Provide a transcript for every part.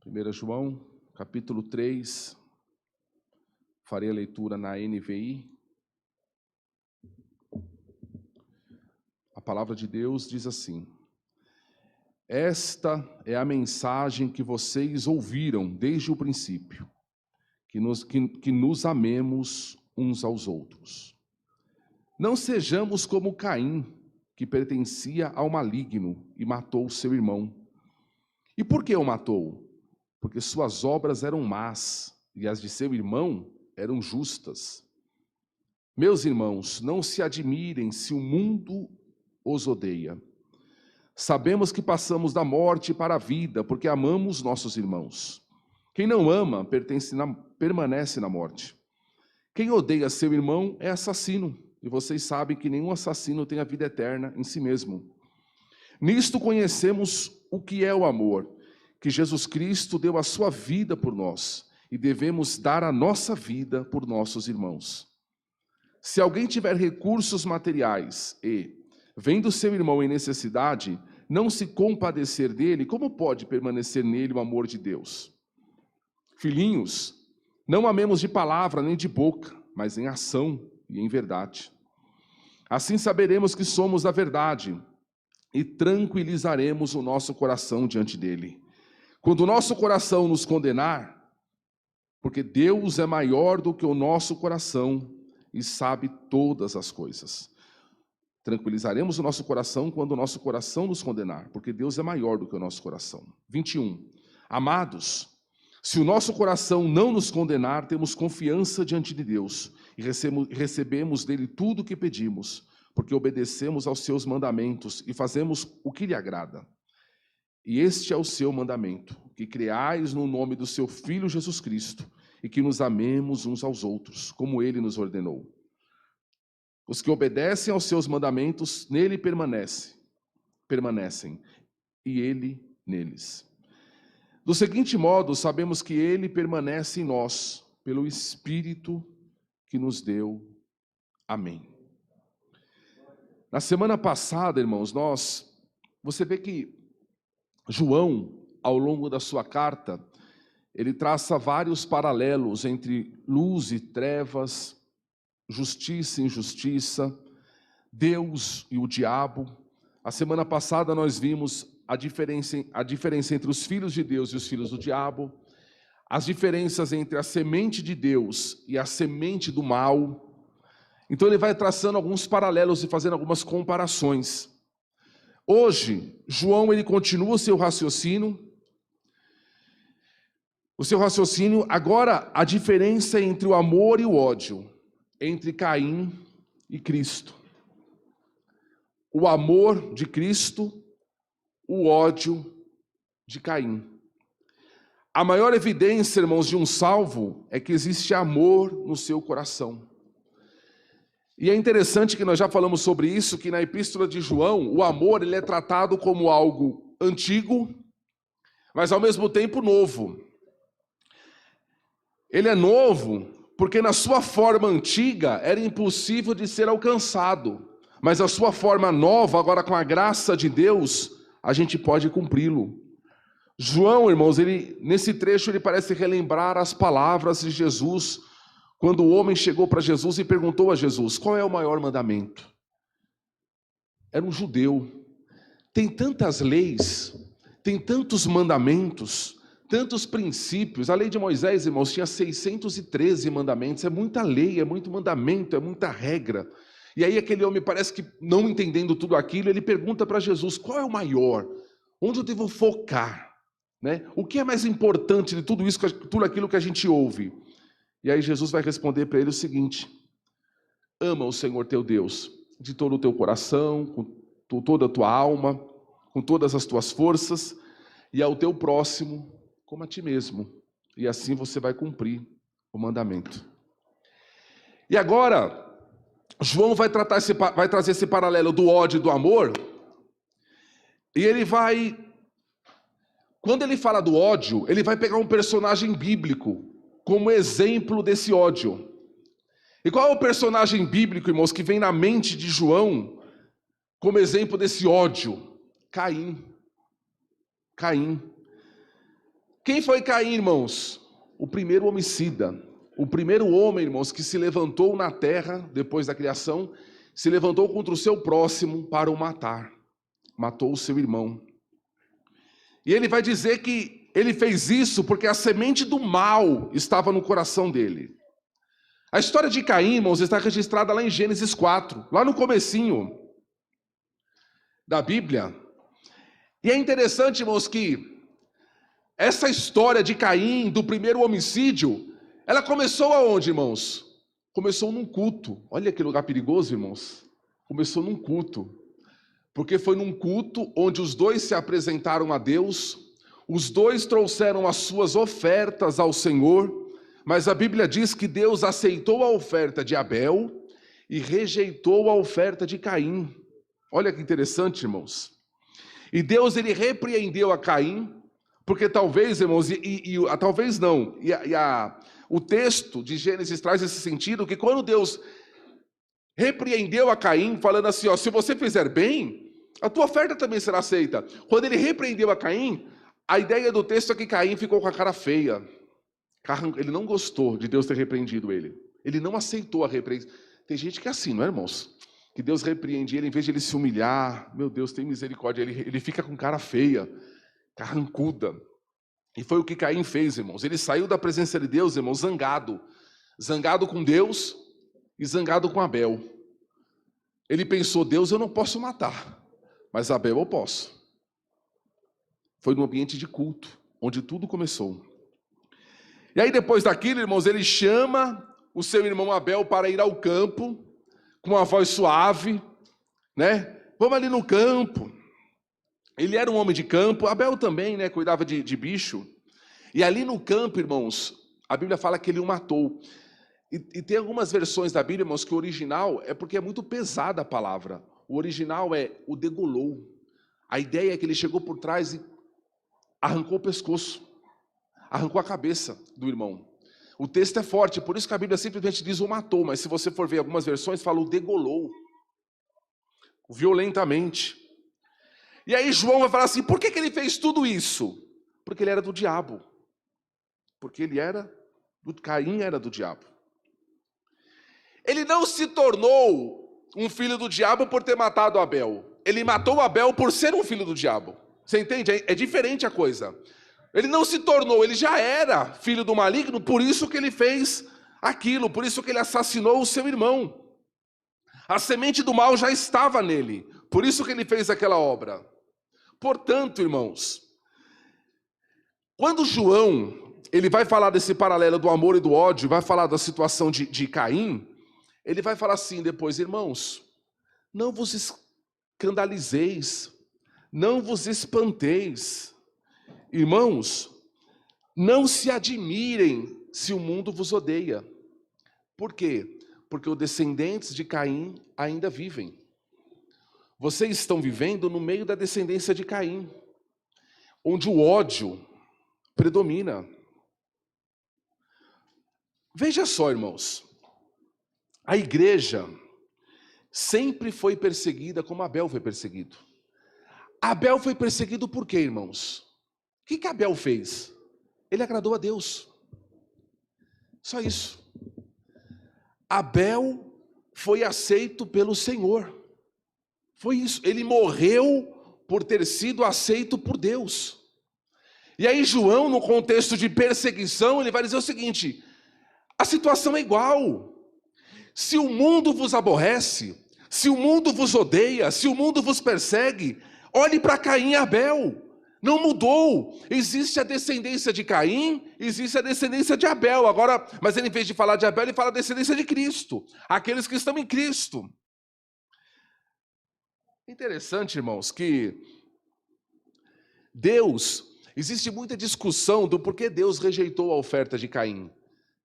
1 João, capítulo 3, farei a leitura na NVI. A palavra de Deus diz assim: esta é a mensagem que vocês ouviram desde o princípio, que nos amemos uns aos outros. Não sejamos como Caim, que pertencia ao maligno e matou seu irmão. E por que o matou? Porque suas obras eram más e as de seu irmão eram justas. Meus irmãos, não se admirem se o mundo os odeia. Sabemos que passamos da morte para a vida, porque amamos nossos irmãos. Quem não ama permanece na morte. Quem odeia seu irmão é assassino, e vocês sabem que nenhum assassino tem a vida eterna em si mesmo. Nisto conhecemos o que é o amor, que Jesus Cristo deu a sua vida por nós, e devemos dar a nossa vida por nossos irmãos. Se alguém tiver recursos materiais e, vendo seu irmão em necessidade, não se compadecer dele, como pode permanecer nele o amor de Deus? Filhinhos, não amemos de palavra nem de boca, mas em ação e em verdade. Assim saberemos que somos da verdade e tranquilizaremos o nosso coração diante dele. Quando o nosso coração nos condenar, porque Deus é maior do que o nosso coração e sabe todas as coisas. Tranquilizaremos o nosso coração quando o nosso coração nos condenar, porque Deus é maior do que o nosso coração. 21. Amados, se o nosso coração não nos condenar, temos confiança diante de Deus e recebemos dele tudo o que pedimos, porque obedecemos aos seus mandamentos e fazemos o que lhe agrada. E este é o seu mandamento, que creais no nome do seu Filho Jesus Cristo e que nos amemos uns aos outros, como ele nos ordenou. Os que obedecem aos seus mandamentos, nele permanecem, e ele neles. Do seguinte modo, sabemos que ele permanece em nós, pelo Espírito que nos deu. Amém. Na semana passada, irmãos, você vê que João, ao longo da sua carta, ele traça vários paralelos entre luz e trevas, justiça e injustiça, Deus e o diabo. A semana passada nós vimos a diferença entre os filhos de Deus e os filhos do diabo, as diferenças entre a semente de Deus e a semente do mal. Então ele vai traçando alguns paralelos e fazendo algumas comparações. Hoje, João ele continua o seu raciocínio. Agora a diferença entre o amor e o ódio, entre Caim e Cristo. O amor de Cristo, o ódio de Caim. A maior evidência, irmãos, de um salvo é que existe amor no seu coração. E é interessante que nós já falamos sobre isso, que na epístola de João, o amor ele é tratado como algo antigo, mas ao mesmo tempo novo. Ele é novo porque na sua forma antiga era impossível de ser alcançado, mas a sua forma nova, agora com a graça de Deus, a gente pode cumpri-lo. João, irmãos, nesse trecho ele parece relembrar as palavras de Jesus, quando o homem chegou para Jesus e perguntou a Jesus, qual é o maior mandamento? Era um judeu. Tem tantas leis, tem tantos mandamentos, tantos princípios. A lei de Moisés, irmãos, tinha 613 mandamentos. É muita lei, é muito mandamento, é muita regra. E aí aquele homem parece que não entendendo tudo aquilo, ele pergunta para Jesus, qual é o maior? Onde eu devo focar? Né? O que é mais importante de tudo isso, tudo aquilo que a gente ouve? E aí Jesus vai responder para ele o seguinte: ama o Senhor teu Deus de todo o teu coração, com toda a tua alma, com todas as tuas forças, e ao teu próximo como a ti mesmo. E assim você vai cumprir o mandamento. E agora, João vai trazer esse paralelo do ódio e do amor, e quando ele fala do ódio, ele vai pegar um personagem bíblico como exemplo desse ódio. E qual é o personagem bíblico, irmãos, que vem na mente de João como exemplo desse ódio? Caim. Quem foi Caim, irmãos? O primeiro homicida. O primeiro homem, irmãos, que se levantou na terra, depois da criação, se levantou contra o seu próximo para o matar. Matou o seu irmão. E ele vai dizer que ele fez isso porque a semente do mal estava no coração dele. A história de Caim, irmãos, está registrada lá em Gênesis 4, lá no comecinho da Bíblia. E é interessante, irmãos, que essa história de Caim, do primeiro homicídio, ela começou aonde, irmãos? Começou num culto. Olha que lugar perigoso, irmãos. Começou num culto. Porque foi num culto onde os dois se apresentaram a Deus, os dois trouxeram as suas ofertas ao Senhor, mas a Bíblia diz que Deus aceitou a oferta de Abel e rejeitou a oferta de Caim. Olha que interessante, irmãos. E Deus, ele repreendeu a Caim, porque talvez, irmãos, talvez não, o texto de Gênesis traz esse sentido, que quando Deus repreendeu a Caim, falando assim, ó, se você fizer bem, a tua oferta também será aceita. Quando ele repreendeu a Caim, a ideia do texto é que Caim ficou com a cara feia. Ele não gostou de Deus ter repreendido ele. Ele não aceitou a repreensão. Tem gente que é assim, não é, irmãos? Que Deus repreende ele, em vez de ele se humilhar, meu Deus, tem misericórdia, ele fica com cara feia, carrancuda. E foi o que Caim fez, irmãos. Ele saiu da presença de Deus, irmãos, zangado. Zangado com Deus e zangado com Abel. Ele pensou, Deus eu não posso matar, mas Abel eu posso. Foi no ambiente de culto, onde tudo começou. E aí depois daquilo, irmãos, ele chama o seu irmão Abel para ir ao campo, com uma voz suave, né? Vamos ali no campo. Ele era um homem de campo, Abel também, né? Cuidava de bicho. E ali no campo, irmãos, a Bíblia fala que ele o matou. E tem algumas versões da Bíblia, irmãos, que o original é porque é muito pesada a palavra. O original é o degolou. A ideia é que ele chegou por trás e arrancou o pescoço, arrancou a cabeça do irmão. O texto é forte, por isso que a Bíblia simplesmente diz o matou, mas se você for ver algumas versões, fala o degolou, violentamente. E aí João vai falar assim, por que ele fez tudo isso? Porque ele era do diabo. Porque Caim era do diabo. Ele não se tornou um filho do diabo por ter matado Abel. Ele matou Abel por ser um filho do diabo. Você entende? É diferente a coisa. Ele não se tornou, ele já era filho do maligno, por isso que ele fez aquilo, por isso que ele assassinou o seu irmão. A semente do mal já estava nele, por isso que ele fez aquela obra. Portanto, irmãos, quando João, ele vai falar desse paralelo do amor e do ódio, vai falar da situação de Caim, ele vai falar assim depois, irmãos, não vos escandalizeis, não vos espanteis. Irmãos, não se admirem se o mundo vos odeia. Por quê? Porque os descendentes de Caim ainda vivem. Vocês estão vivendo no meio da descendência de Caim, onde o ódio predomina. Veja só, irmãos, a igreja sempre foi perseguida como Abel foi perseguido. Abel foi perseguido por quê, irmãos? O que Abel fez? Ele agradou a Deus. Só isso. Abel foi aceito pelo Senhor. Foi isso. Ele morreu por ter sido aceito por Deus. E aí João, no contexto de perseguição, ele vai dizer o seguinte, a situação é igual. Se o mundo vos aborrece, se o mundo vos odeia, se o mundo vos persegue, olhe para Caim e Abel. Não mudou. Existe a descendência de Caim, existe a descendência de Abel. Agora, mas ele, em vez de falar de Abel, ele fala a descendência de Cristo. Aqueles que estão em Cristo. Interessante, irmãos, que Deus, existe muita discussão do porquê Deus rejeitou a oferta de Caim.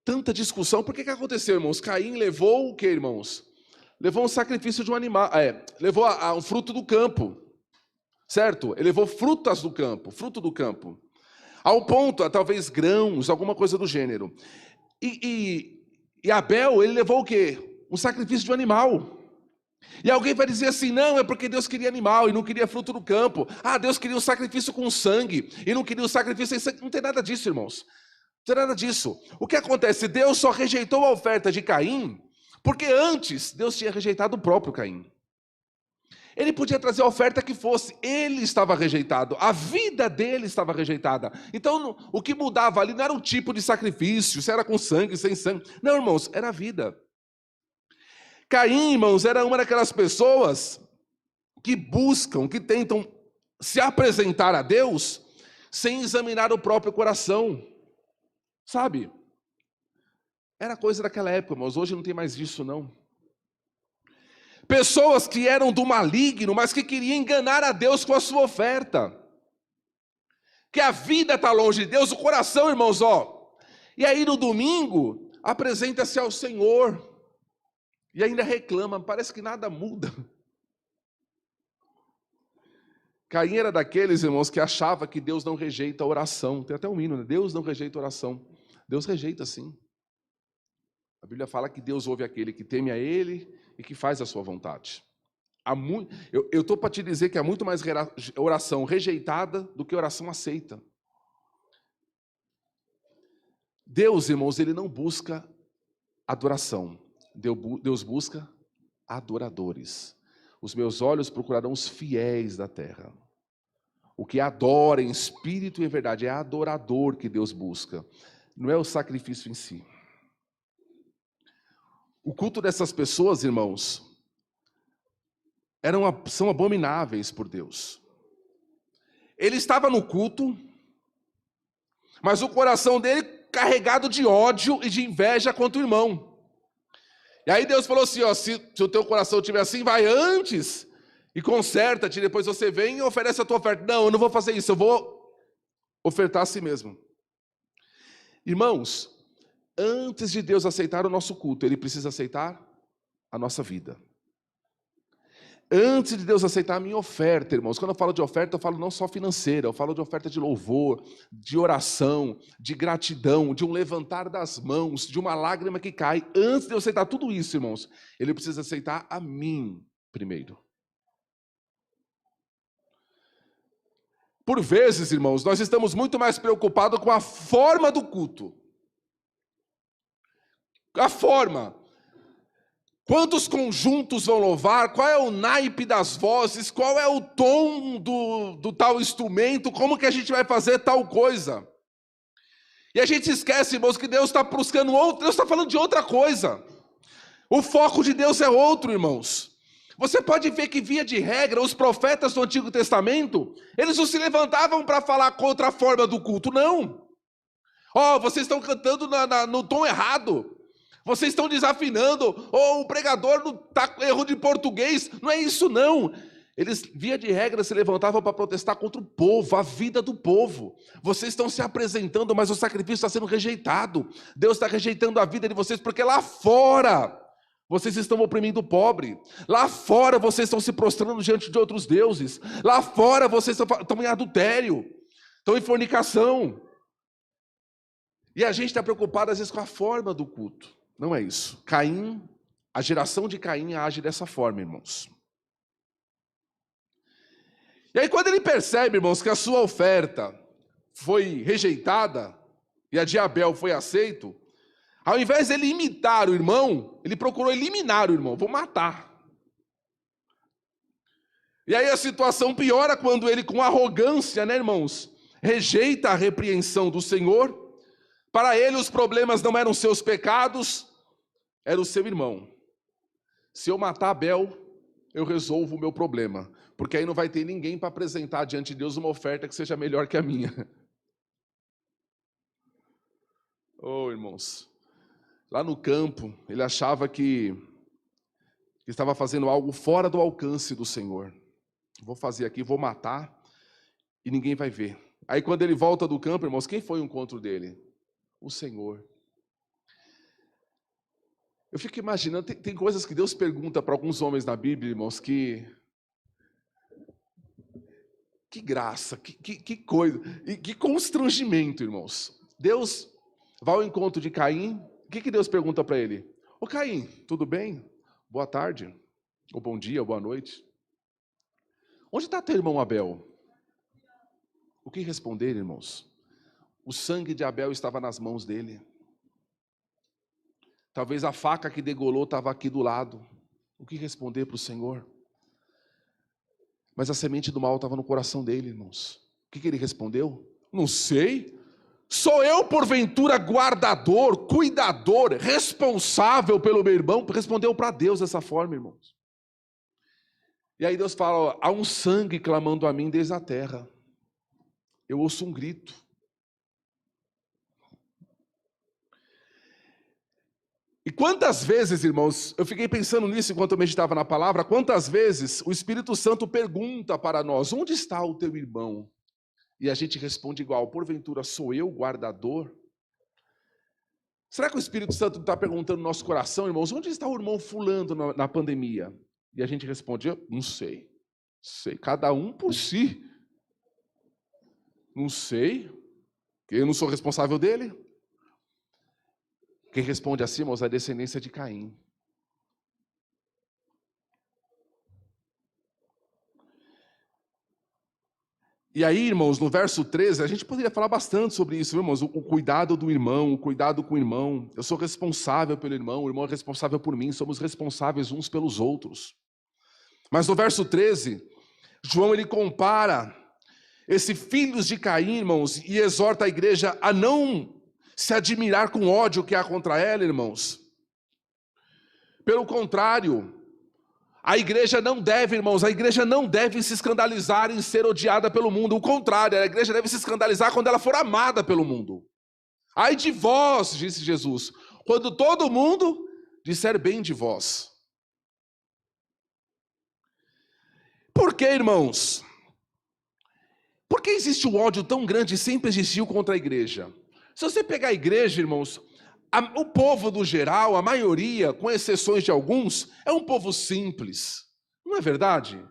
Tanta discussão. Por que aconteceu, irmãos? Caim levou o que, irmãos? Levou um sacrifício de um animal. Levou um fruto do campo. Certo? Ele levou frutas do campo, fruto do campo. Ao ponto, talvez grãos, alguma coisa do gênero. E Abel, ele levou o quê? Um sacrifício de um animal. E alguém vai dizer assim, não, é porque Deus queria animal e não queria fruto do campo. Ah, Deus queria um sacrifício com sangue e não queria um sacrifício sem sangue. Não tem nada disso, irmãos. Não tem nada disso. O que acontece? Deus só rejeitou a oferta de Caim, porque antes Deus tinha rejeitado o próprio Caim. Ele podia trazer a oferta que fosse, ele estava rejeitado, a vida dele estava rejeitada. Então, o que mudava ali não era o tipo de sacrifício, se era com sangue, sem sangue. Não, irmãos, era a vida. Caim, irmãos, era uma daquelas pessoas que buscam, que tentam se apresentar a Deus sem examinar o próprio coração. Sabe? Era coisa daquela época, irmãos, hoje não tem mais isso, não. Pessoas que eram do maligno, mas que queriam enganar a Deus com a sua oferta. Que a vida está longe de Deus, o coração, irmãos, ó. E aí no domingo, apresenta-se ao Senhor. E ainda reclama, parece que nada muda. Caim era daqueles, irmãos, que achava que Deus não rejeita a oração. Tem até um hino, né? Deus não rejeita a oração. Deus rejeita sim. A Bíblia fala que Deus ouve aquele que teme a Ele e que faz a sua vontade. Eu estou para te dizer que há muito mais oração rejeitada do que oração aceita. Deus, irmãos, Ele não busca adoração. Deus busca adoradores. Os meus olhos procurarão os fiéis da terra. O que adora em espírito e em verdade é adorador que Deus busca. Não é o sacrifício em si. O culto dessas pessoas, irmãos, são abomináveis por Deus. Ele estava no culto, mas o coração dele carregado de ódio e de inveja contra o irmão. E aí Deus falou assim, ó, se o teu coração estiver assim, vai antes e conserta-te, depois você vem e oferece a tua oferta. Não, eu não vou fazer isso, eu vou ofertar a si mesmo. Irmãos, antes de Deus aceitar o nosso culto, Ele precisa aceitar a nossa vida. Antes de Deus aceitar a minha oferta, irmãos, quando eu falo de oferta, eu falo não só financeira, eu falo de oferta de louvor, de oração, de gratidão, de um levantar das mãos, de uma lágrima que cai. Antes de eu aceitar tudo isso, irmãos, Ele precisa aceitar a mim primeiro. Por vezes, irmãos, nós estamos muito mais preocupados com a forma do culto. A forma. Quantos conjuntos vão louvar? Qual é o naipe das vozes? Qual é o tom do tal instrumento? Como que a gente vai fazer tal coisa? E a gente esquece, irmãos, que Deus está buscando outro, Deus está falando de outra coisa. O foco de Deus é outro, irmãos. Você pode ver que, via de regra, os profetas do Antigo Testamento, eles não se levantavam para falar contra a forma do culto, não. Ó, vocês estão cantando no tom errado. Vocês estão desafinando, ou o pregador está erro de português. Não é isso, não. Eles, via de regra, se levantavam para protestar contra o povo, a vida do povo. Vocês estão se apresentando, mas o sacrifício está sendo rejeitado. Deus está rejeitando a vida de vocês, porque lá fora vocês estão oprimindo o pobre. Lá fora vocês estão se prostrando diante de outros deuses. Lá fora vocês estão em adultério, estão em fornicação. E a gente está preocupado, às vezes, com a forma do culto. Não é isso. Caim, a geração de Caim age dessa forma, irmãos. E aí quando ele percebe, irmãos, que a sua oferta foi rejeitada e a de Abel foi aceito, ao invés de ele imitar o irmão, ele procurou eliminar o irmão. Vou matar. E aí a situação piora quando ele, com arrogância, né, irmãos, rejeita a repreensão do Senhor. Para ele os problemas não eram seus pecados, era o seu irmão. Se eu matar Abel, eu resolvo o meu problema, porque aí não vai ter ninguém para apresentar diante de Deus uma oferta que seja melhor que a minha. Oh, irmãos, lá no campo, ele achava que estava fazendo algo fora do alcance do Senhor. Vou fazer aqui, vou matar, e ninguém vai ver. Aí quando ele volta do campo, irmãos, quem foi o encontro dele? O Senhor. Eu fico imaginando, tem coisas que Deus pergunta para alguns homens na Bíblia, irmãos, que graça, que coisa, e que constrangimento, irmãos. Deus vai ao encontro de Caim, o que Deus pergunta para ele? Ô Caim, tudo bem? Boa tarde. ou bom dia, ou boa noite. Onde está teu irmão Abel? O que responder, irmãos? O sangue de Abel estava nas mãos dele. Talvez a faca que degolou estava aqui do lado. O que responder para o Senhor? Mas a semente do mal estava no coração dele, irmãos. O que ele respondeu? Não sei. Sou eu, porventura, guardador, cuidador, responsável pelo meu irmão? Respondeu para Deus dessa forma, irmãos. E aí Deus fala, ó, há um sangue clamando a mim desde a terra. Eu ouço um grito. E quantas vezes, irmãos, eu fiquei pensando nisso enquanto eu meditava na palavra, quantas vezes o Espírito Santo pergunta para nós, onde está o teu irmão? E a gente responde igual, porventura sou eu guardador? Será que o Espírito Santo está perguntando no nosso coração, irmãos, onde está o irmão fulano na pandemia? E a gente responde, eu não sei. Sei, cada um por si. Não sei, eu não sou responsável dele. Quem responde assim, irmãos, é a descendência de Caim. E aí, irmãos, no verso 13, a gente poderia falar bastante sobre isso, irmãos, o cuidado do irmão, o cuidado com o irmão. Eu sou responsável pelo irmão, o irmão é responsável por mim, somos responsáveis uns pelos outros. Mas no verso 13, João ele compara esse filhos de Caim, irmãos, e exorta a igreja a não se admirar com ódio que há contra ela, irmãos. Pelo contrário, a igreja não deve, irmãos, a igreja não deve se escandalizar em ser odiada pelo mundo. O contrário, a igreja deve se escandalizar quando ela for amada pelo mundo. Ai de vós, disse Jesus, quando todo mundo disser bem de vós. Por que, irmãos? Por que existe um ódio tão grande e sempre existiu contra a igreja? Se você pegar a igreja, irmãos, o povo do geral, a maioria, com exceções de alguns, é um povo simples. Não é verdade?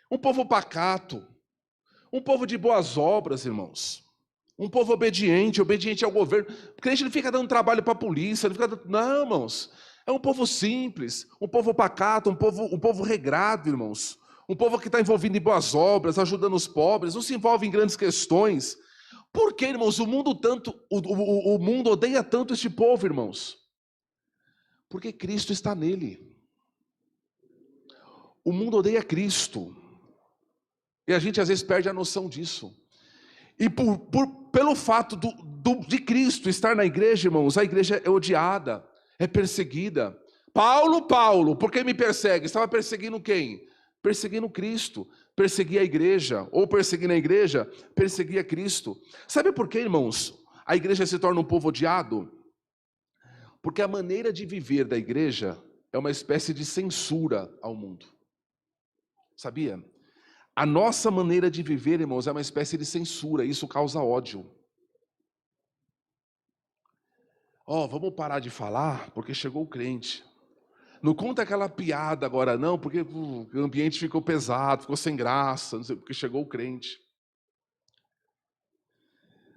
Um povo pacato. Um povo de boas obras, irmãos. Um povo obediente ao governo. Porque a gente não fica dando trabalho para a polícia. Não, irmãos. É um povo simples, um povo pacato, um povo regrado, irmãos. Um povo que está envolvido em boas obras, ajudando os pobres, não se envolve em grandes questões. Por que, irmãos, o mundo odeia tanto este povo, irmãos? Porque Cristo está nele. O mundo odeia Cristo. E a gente às vezes perde a noção disso. E pelo fato de Cristo estar na igreja, irmãos, a igreja é odiada, é perseguida. Paulo, por que me persegue? Estava perseguindo quem? Perseguindo Cristo. Perseguia a igreja, ou perseguindo a igreja, perseguia Cristo. Sabe por quê, irmãos? A igreja se torna um povo odiado? Porque a maneira de viver da igreja é uma espécie de censura ao mundo. Sabia? A nossa maneira de viver, irmãos, é uma espécie de censura, isso causa ódio. Vamos parar de falar, porque chegou o crente. Não conta aquela piada agora não, porque o ambiente ficou pesado, ficou sem graça, não sei, porque chegou o crente.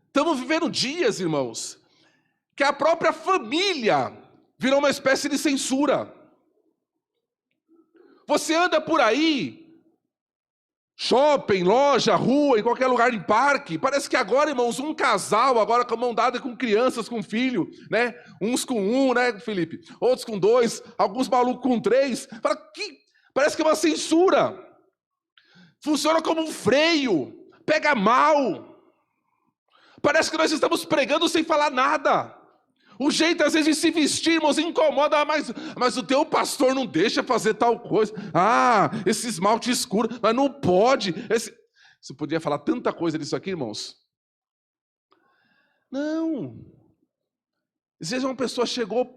Estamos vivendo dias, irmãos, que a própria família virou uma espécie de censura. Você anda por aí, shopping, loja, rua, em qualquer lugar, em parque, parece que agora, irmãos, um casal, agora com a mão dada com crianças, com filho, né? Uns com um, né, Felipe? Outros com 2, alguns malucos com 3. Parece que é uma censura. Funciona como um freio, pega mal. Parece que nós estamos pregando sem falar nada. O jeito, às vezes, de se vestir, irmãos, incomoda, mas o teu pastor não deixa fazer tal coisa. Esse esmalte escuro, mas não pode. Você podia falar tanta coisa disso aqui, irmãos? Não. Às vezes uma pessoa chegou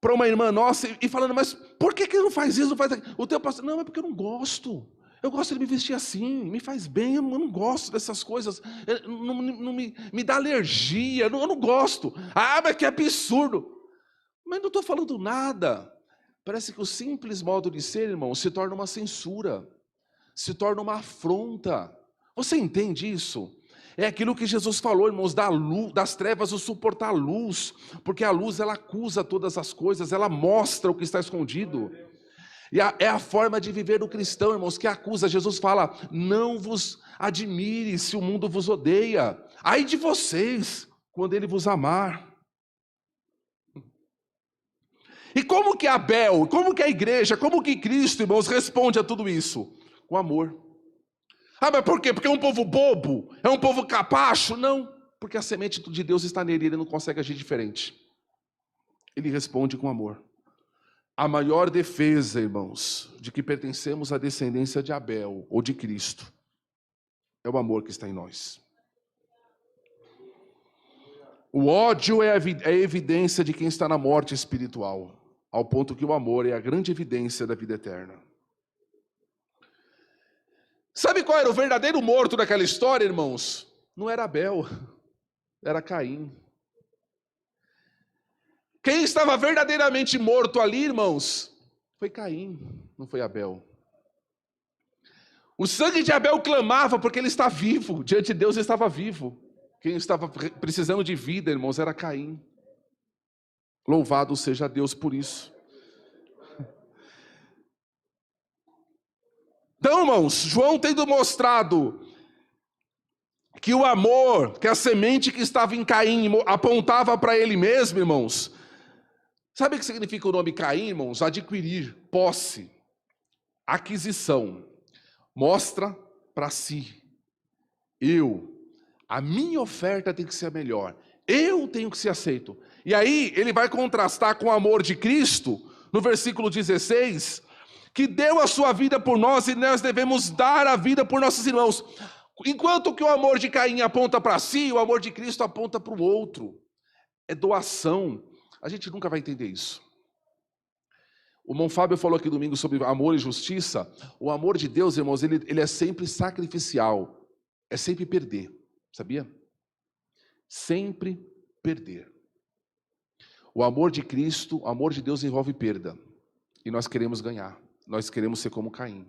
para uma irmã nossa e falando, mas por que não faz isso, não faz aquilo? O teu pastor, não, é porque eu não gosto. Eu gosto de me vestir assim, me faz bem, eu não gosto dessas coisas, não me dá alergia, eu não gosto. Mas que absurdo. Mas não estou falando nada. Parece que o simples modo de ser, irmão, se torna uma censura, se torna uma afronta. Você entende isso? É aquilo que Jesus falou, irmãos, das trevas o suportar a luz, porque a luz ela acusa todas as coisas, ela mostra o que está escondido. E é a forma de viver do cristão, irmãos, que acusa. Jesus fala: não vos admire se o mundo vos odeia. Ai de vocês, quando ele vos amar. E como que Abel, como que a igreja, como que Cristo, irmãos, responde a tudo isso? Com amor. Ah, mas por quê? Porque é um povo bobo? É um povo capacho? Não, porque a semente de Deus está nele e ele não consegue agir diferente. Ele responde com amor. A maior defesa, irmãos, de que pertencemos à descendência de Abel ou de Cristo, é o amor que está em nós. O ódio é a evidência de quem está na morte espiritual, ao ponto que o amor é a grande evidência da vida eterna. Sabe qual era o verdadeiro morto daquela história, irmãos? Não era Abel, era Caim. Quem estava verdadeiramente morto ali, irmãos, foi Caim, não foi Abel. O sangue de Abel clamava porque ele está vivo, diante de Deus ele estava vivo. Quem estava precisando de vida, irmãos, era Caim. Louvado seja Deus por isso. Então, irmãos, João tendo mostrado que o amor, que a semente que estava em Caim apontava para ele mesmo, irmãos. Sabe o que significa o nome Caim, irmãos? Adquirir, posse, aquisição. Mostra para si. A minha oferta tem que ser a melhor. Eu tenho que ser aceito. E aí ele vai contrastar com o amor de Cristo, no versículo 16, que deu a sua vida por nós e nós devemos dar a vida por nossos irmãos. Enquanto que o amor de Caim aponta para si, o amor de Cristo aponta para o outro. É doação. A gente nunca vai entender isso. O irmão Fábio falou aqui domingo sobre amor e justiça. O amor de Deus, irmãos, ele é sempre sacrificial. É sempre perder. Sabia? Sempre perder. O amor de Cristo, o amor de Deus envolve perda. E nós queremos ganhar. Nós queremos ser como Caim.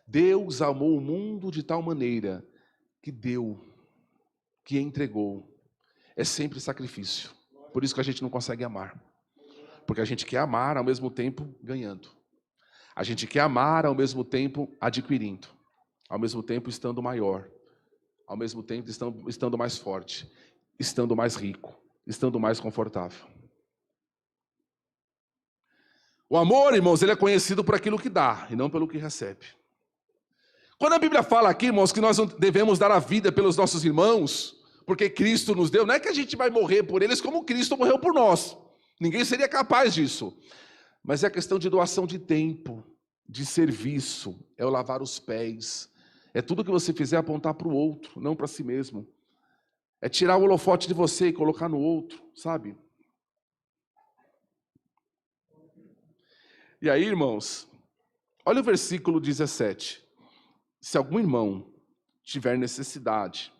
Deus amou o mundo de tal maneira que deu, que entregou. É sempre sacrifício. Por isso que a gente não consegue amar. Porque a gente quer amar ao mesmo tempo ganhando. A gente quer amar ao mesmo tempo adquirindo. Ao mesmo tempo estando maior. Ao mesmo tempo estando mais forte. Estando mais rico. Estando mais confortável. O amor, irmãos, ele é conhecido por aquilo que dá e não pelo que recebe. Quando a Bíblia fala aqui, irmãos, que nós devemos dar a vida pelos nossos irmãos, porque Cristo nos deu, não é que a gente vai morrer por eles como Cristo morreu por nós. Ninguém seria capaz disso. Mas é a questão de doação de tempo, de serviço, é o lavar os pés. É tudo que você fizer apontar para o outro, não para si mesmo. É tirar o holofote de você e colocar no outro, sabe? E aí, irmãos, olha o versículo 17. Se algum irmão tiver necessidade,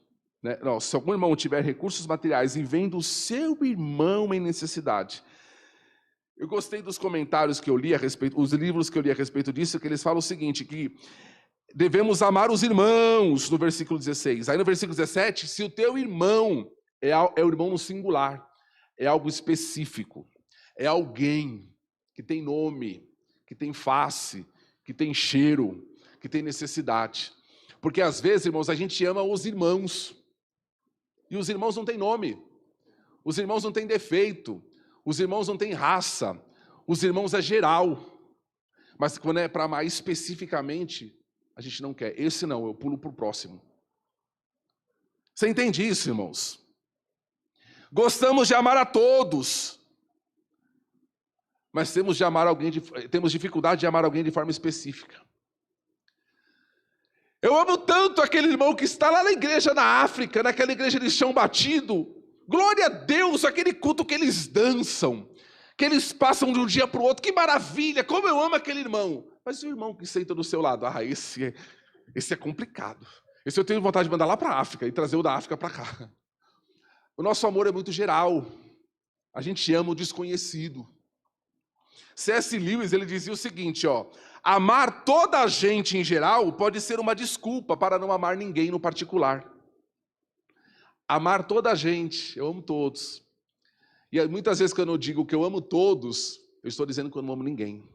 se algum irmão tiver recursos materiais e vendo o seu irmão em necessidade. Eu gostei dos comentários que eu li a respeito, os livros que eu li a respeito disso, que eles falam o seguinte, que devemos amar os irmãos, no versículo 16. Aí no versículo 17, se o teu irmão é o irmão no singular, é algo específico, é alguém que tem nome, que tem face, que tem cheiro, que tem necessidade. Porque às vezes, irmãos, a gente ama os irmãos. E os irmãos não têm nome. Os irmãos não têm defeito. Os irmãos não têm raça. Os irmãos é geral. Mas quando é para amar especificamente, a gente não quer. Esse não, eu pulo para o próximo. Você entende isso, irmãos? Gostamos de amar a todos. Mas temos dificuldade de amar alguém de forma específica. Eu amo tanto aquele irmão que está lá na igreja na África, naquela igreja de chão batido. Glória a Deus, aquele culto que eles dançam, que eles passam de um dia para o outro. Que maravilha, como eu amo aquele irmão. Mas o irmão que senta do seu lado, esse é complicado. Esse eu tenho vontade de mandar lá para a África e trazer o da África para cá. O nosso amor é muito geral. A gente ama o desconhecido. C.S. Lewis, ele dizia o seguinte, amar toda a gente em geral pode ser uma desculpa para não amar ninguém no particular. Amar toda a gente, eu amo todos. E muitas vezes quando eu digo que eu amo todos, eu estou dizendo que eu não amo ninguém.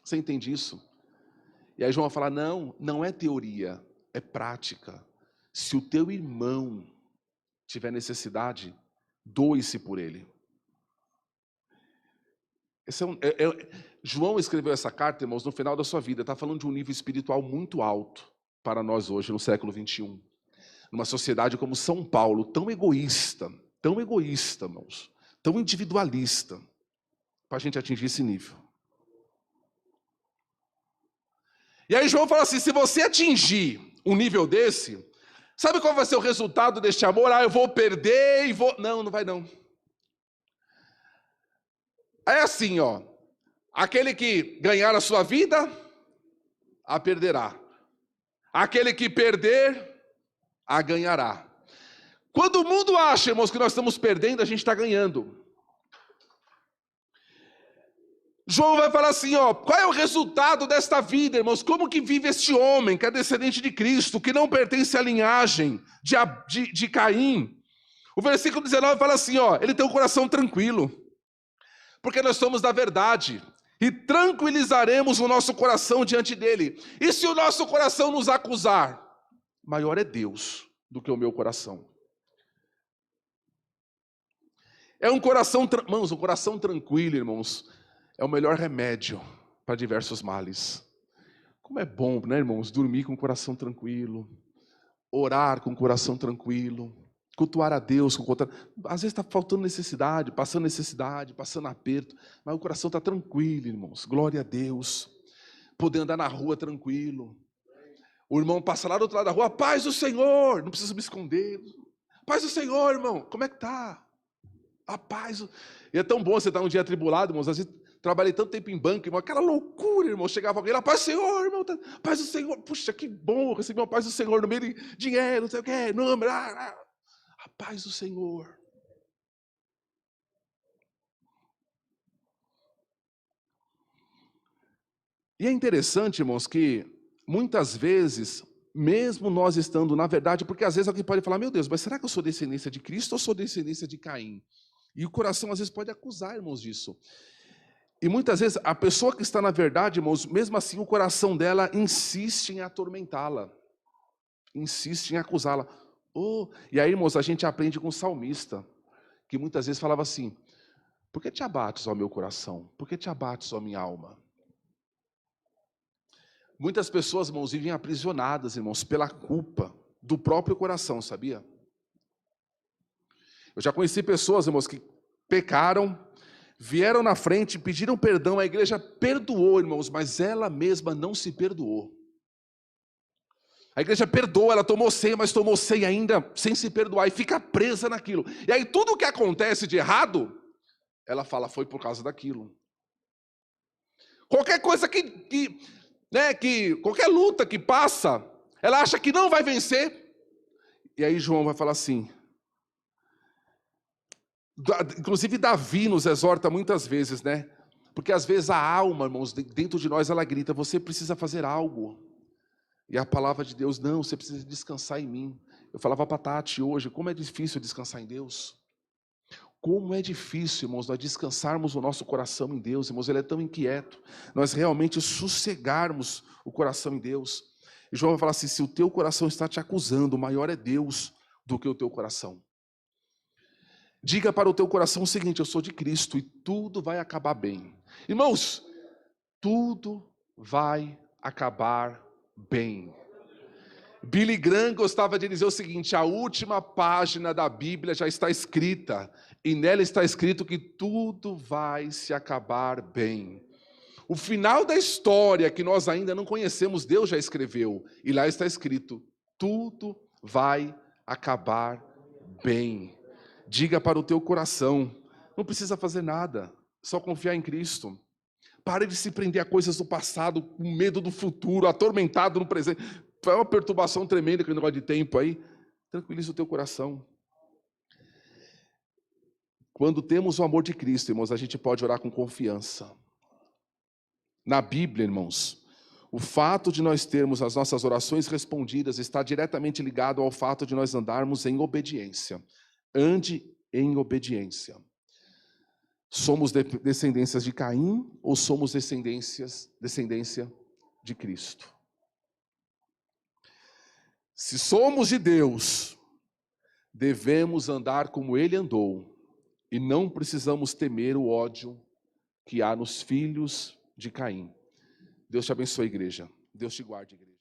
Você entende isso? E aí João vai falar, não, não é teoria, é prática. Se o teu irmão tiver necessidade, doe-se por ele. João escreveu essa carta, irmãos, no final da sua vida. Está falando de um nível espiritual muito alto para nós hoje, no século 21. Numa sociedade como São Paulo, tão egoísta, irmãos, tão individualista, para a gente atingir esse nível. E aí João fala assim, se você atingir um nível desse, sabe qual vai ser o resultado deste amor? Eu vou perder e vou... Não vai não. É assim, aquele que ganhar a sua vida, a perderá. Aquele que perder, a ganhará. Quando o mundo acha, irmãos, que nós estamos perdendo, a gente está ganhando. João vai falar assim, qual é o resultado desta vida, irmãos? Como que vive este homem, que é descendente de Cristo, que não pertence à linhagem de Caim? O versículo 19 fala assim, ele tem um coração tranquilo, porque nós somos da verdade, e tranquilizaremos o nosso coração diante dele. E se o nosso coração nos acusar, maior é Deus do que o meu coração. É um coração, irmãos, um coração tranquilo, irmãos, é o melhor remédio para diversos males. Como é bom, né, irmãos, dormir com o coração tranquilo, orar com o coração tranquilo, cultuar a Deus. Às vezes está faltando necessidade, passando aperto, mas o coração está tranquilo, irmãos. Glória a Deus. Poder andar na rua tranquilo. O irmão passa lá do outro lado da rua, paz do Senhor, não precisa me esconder. Paz do Senhor, irmão, como é que está? A paz. E é tão bom você estar um dia atribulado, irmãos. Às vezes trabalhei tanto tempo em banco, irmão, aquela loucura, irmão. Chegava alguém lá, paz do Senhor, irmão, paz do Senhor. Puxa, que bom receber uma paz do Senhor no meio de dinheiro, não sei o quê, número. A paz do Senhor. E é interessante, irmãos, que muitas vezes, mesmo nós estando na verdade, porque às vezes alguém pode falar, meu Deus, mas será que eu sou descendência de Cristo ou sou descendência de Caim? E o coração às vezes pode acusar, irmãos, disso. E muitas vezes a pessoa que está na verdade, irmãos, mesmo assim o coração dela insiste em atormentá-la, insiste em acusá-la. E aí, irmãos, a gente aprende com o salmista, que muitas vezes falava assim, por que te abates, ó meu coração? Por que te abates, ó minha alma? Muitas pessoas, irmãos, vivem aprisionadas, irmãos, pela culpa do próprio coração, sabia? Eu já conheci pessoas, irmãos, que pecaram, vieram na frente, pediram perdão, a igreja perdoou, irmãos, mas ela mesma não se perdoou. A igreja perdoa, ela tomou ceia, mas tomou ceia ainda sem se perdoar, e fica presa naquilo. E aí tudo o que acontece de errado, ela fala, foi por causa daquilo. Qualquer coisa qualquer luta que passa, ela acha que não vai vencer. E aí João vai falar assim, inclusive Davi nos exorta muitas vezes, né? Porque às vezes a alma, irmãos, dentro de nós ela grita, você precisa fazer algo. E a palavra de Deus, não, você precisa descansar em mim. Eu falava para a Tati hoje, como é difícil descansar em Deus. Como é difícil, irmãos, nós descansarmos o nosso coração em Deus, irmãos, ele é tão inquieto. Nós realmente sossegarmos o coração em Deus. E João vai falar assim, se o teu coração está te acusando, maior é Deus do que o teu coração. Diga para o teu coração o seguinte, eu sou de Cristo e tudo vai acabar bem. Irmãos, tudo vai acabar bem. Billy Graham gostava de dizer o seguinte, a última página da Bíblia já está escrita, e nela está escrito que tudo vai se acabar bem. O final da história que nós ainda não conhecemos, Deus já escreveu, e lá está escrito, tudo vai acabar bem. Diga para o teu coração, não precisa fazer nada, só confiar em Cristo. Pare de se prender a coisas do passado, com medo do futuro, atormentado no presente. Foi uma perturbação tremenda aquele negócio de tempo aí. Tranquiliza o teu coração. Quando temos o amor de Cristo, irmãos, a gente pode orar com confiança. Na Bíblia, irmãos, o fato de nós termos as nossas orações respondidas está diretamente ligado ao fato de nós andarmos em obediência. Ande em obediência. Somos descendências de Caim ou somos descendência de Cristo? Se somos de Deus, devemos andar como Ele andou e não precisamos temer o ódio que há nos filhos de Caim. Deus te abençoe, igreja. Deus te guarde, igreja.